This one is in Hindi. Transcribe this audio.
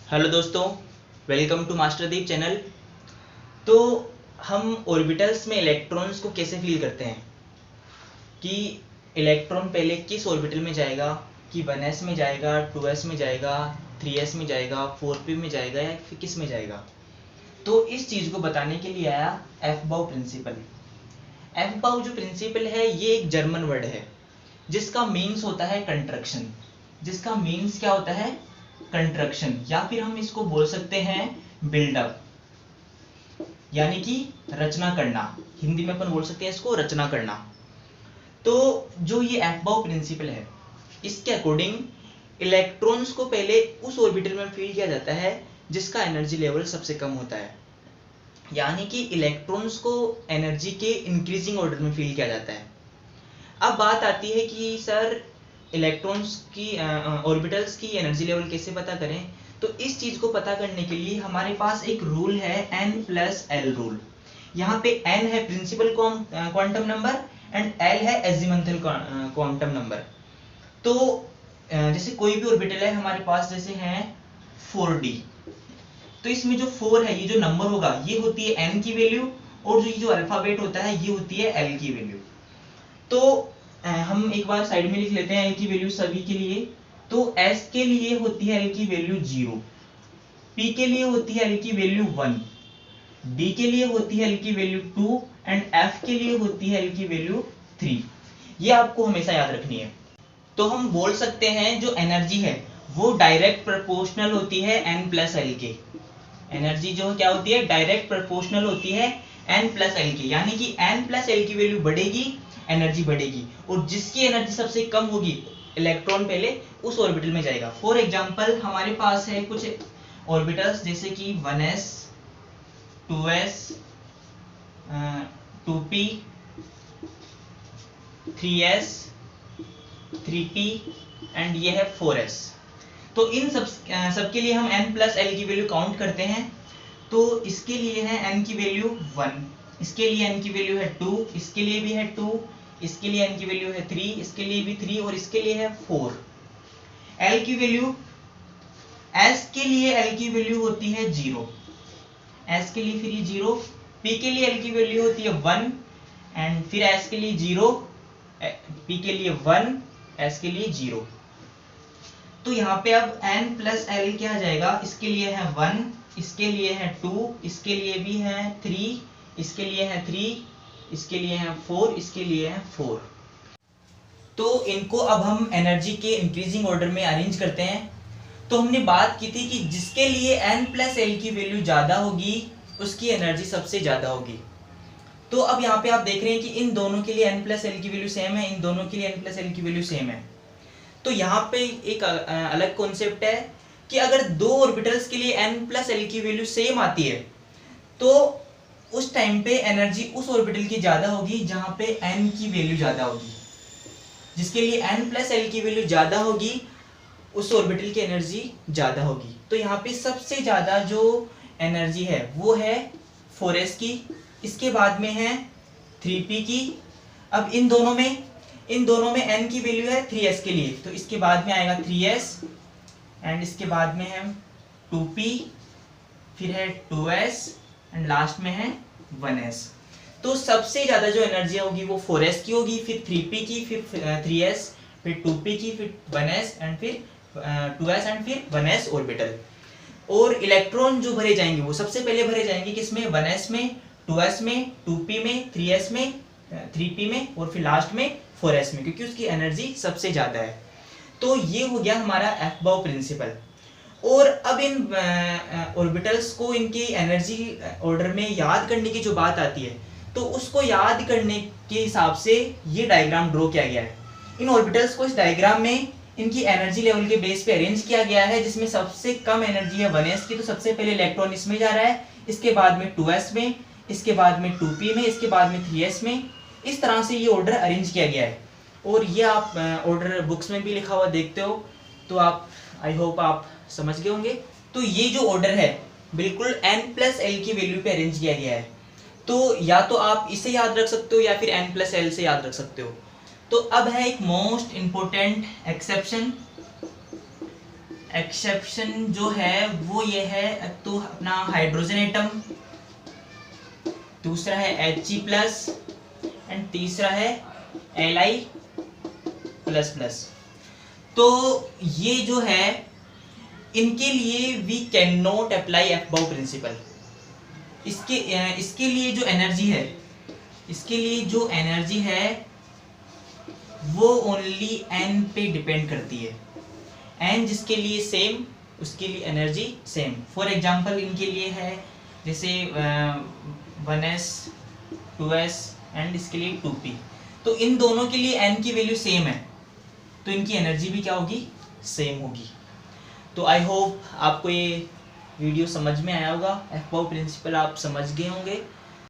हेलो दोस्तों, वेलकम टू मास्टरदीप चैनल। तो हम ऑर्बिटल्स में इलेक्ट्रॉन्स को कैसे फील करते हैं कि इलेक्ट्रॉन पहले किस ऑर्बिटल में जाएगा, कि 1s में जाएगा, 2s में जाएगा, 3s में जाएगा, 4p में जाएगा या फिर किस में जाएगा। तो इस चीज़ को बताने के लिए आया एफबाउ प्रिंसिपल। एफबाउ जो प्रिंसिपल है ये एक जर्मन वर्ड है जिसका मीन्स होता है कंस्ट्रक्शन। जिसका मीन्स क्या होता है? कंस्ट्रक्शन, या फिर हम इसको बोल सकते हैं बिल्डअप, यानी कि रचना करना। हिंदी में अपन बोल सकते हैं इसको रचना करना। तो जो ये एफबाउ प्रिंसिपल है इसके अकॉर्डिंग इलेक्ट्रॉन्स को पहले उस ऑर्बिटल में फील किया जाता है जिसका एनर्जी लेवल सबसे कम होता है, यानी कि इलेक्ट्रॉन्स को एनर्जी के इंक्रीजिंग ऑर्डर में फील किया जाता है। अब बात आती है कि सर इलेक्ट्रॉन्स की ऑर्बिटल्स की एनर्जी लेवल कैसे पता करें। तो इस चीज को पता करने के लिए हमारे पास एक रूल है n+l रूल। यहाँ पे n है principal quantum number and l है एजिमुथल क्वांटम नंबर। तो जैसे कोई भी ऑर्बिटल है हमारे पास, जैसे है 4d, तो इसमें जो 4 है, ये जो नंबर होगा ये होती है n की वैल्यू, और जो अल्फाबेट होता है ये होती है l की वैल्यू। तो हम एक बार साइड में लिख लेते हैं l की वैल्यू सभी के लिए। तो s के लिए होती है l की वैल्यू 0, p के लिए होती है l की वैल्यू 1, d के लिए होती है l की वैल्यू 2 एंड f के लिए होती है l की वैल्यू 3। ये आपको हमेशा याद रखनी है। तो हम बोल सकते हैं जो एनर्जी है वो डायरेक्ट प्रोपोर्शनल होती है n+l के। एनर्जी जो क्या होती है? डायरेक्ट प्रोपोर्शनल होती है n+l के, यानी कि n+l की वैल्यू बढ़ेगी, एनर्जी बढ़ेगी, और जिसकी एनर्जी सबसे कम होगी इलेक्ट्रॉन पहले उस ऑर्बिटल में जाएगा। फॉर एग्जांपल हमारे पास है कुछ ऑर्बिटल्स जैसे कि 1s, 2s, 2p, 3s, 3p and ये है 4s। तो इन सब के लिए हम n+l की वैल्यू काउंट करते हैं। तो इसके लिए है n की वैल्यू 1, इसके लिए n की वैल्यू है 2, इसके लिए भी है 2, इसके लिए n की वैल्यू है 3, इसके लिए भी 3 और इसके लिए है 4। l की वैल्यू, s के लिए l की वैल्यू होती है 0, s के लिए फिर ये 0, p के लिए l की वैल्यू होती है 1 एंड फिर s के लिए 0, p के लिए 1, s के लिए 0। तो यहाँ पे अब n+l क्या आ जाएगा? इसके लिए है 1, इसके लिए है 2, इसके लिए भी है 3, इसके लिए है 3, इसके लिए है 4, इसके लिए है 4। तो इनको अब हम एनर्जी के इंक्रीजिंग ऑर्डर में अरेंज करते हैं। तो हमने बात की थी कि जिसके लिए n+l की वैल्यू ज्यादा होगी उसकी एनर्जी सबसे ज्यादा होगी। तो अब यहाँ पे आप देख रहे हैं कि इन दोनों के लिए n+l की वैल्यू सेम है, इन दोनों के लिए n+l की वैल्यू सेम है। तो यहाँ पे एक अलग कॉन्सेप्ट है कि अगर दो ऑर्बिटल्स के लिए n+l की वैल्यू सेम आती है तो उस टाइम पे एनर्जी उस ऑर्बिटल की ज्यादा होगी जहां पे n की वैल्यू ज्यादा होगी। जिसके लिए n+l की वैल्यू ज्यादा होगी उस ऑर्बिटल की एनर्जी ज्यादा होगी। तो यहाँ पे सबसे ज्यादा जो एनर्जी है वो है 4s की, इसके बाद में है 3p की। अब इन दोनों में n की वैल्यू है 3s के लिए, तो इसके बाद में आएगा 3s एंड इसके बाद में है 2p, फिर है 2s एंड लास्ट में है 1s। तो सबसे ज्यादा जो एनर्जी होगी वो 4s की होगी, फिर 3p की, फिर 3s, फिर 2p की, फिर 1s एंड फिर 2s एंड फिर 1s ऑर्बिटल। और इलेक्ट्रॉन जो भरे जाएंगे वो सबसे पहले भरे जाएंगे किसमें? 1s में, 2s में, 2p में, 3s में, 3p में और फिर लास्ट में 4s में, क्योंकि उसकी एनर्जी सबसे ज्यादा है। तो ये हो गया हमारा एफबाउ प्रिंसिपल। और अब इन ऑर्बिटल्स को इनकी एनर्जी ऑर्डर में याद करने की जो बात आती है, तो उसको याद करने के हिसाब से ये डायग्राम ड्रॉ किया गया है। इन ऑर्बिटल्स को इस डायग्राम में इनकी एनर्जी लेवल के बेस पे अरेंज किया गया है, जिसमें सबसे कम एनर्जी है 1s की, तो सबसे पहले इलेक्ट्रॉन इसमें जा रहा है, इसके बाद में 2s में, इसके बाद में 2p में, इसके बाद में 3s में। इस तरह से ये ऑर्डर अरेंज किया गया है और ये आप ऑर्डर बुक्स में भी लिखा हुआ देखते हो, तो आप आई होप आप समझ गए होंगे। तो ये जो ऑर्डर है बिल्कुल n+l की वैल्यू पे अरेंज किया गया है। तो या तो आप इसे याद रख सकते हो या फिर n+l से याद रख सकते हो। तो अब है एक मोस्ट इंपोर्टेंट एक्सेप्शन एक्सेप्शन जो है वो ये है, तो अपना हाइड्रोजन एटम, दूसरा है Hg+ एंड तीसरा है Li++। तो ये जो है इनके लिए we can not apply aufbau principle. इसके लिए जो एनर्जी है वो ओनली n पे डिपेंड करती है। n जिसके लिए सेम उसके लिए एनर्जी सेम। फॉर एग्जांपल इनके लिए है जैसे 1s 2s एंड इसके लिए 2p, तो इन दोनों के लिए n की वैल्यू सेम है, तो इनकी एनर्जी भी क्या होगी, सेम होगी। तो आई होप आपको ये वीडियो समझ में आया होगा, अबव प्रिंसिपल आप समझ गए होंगे।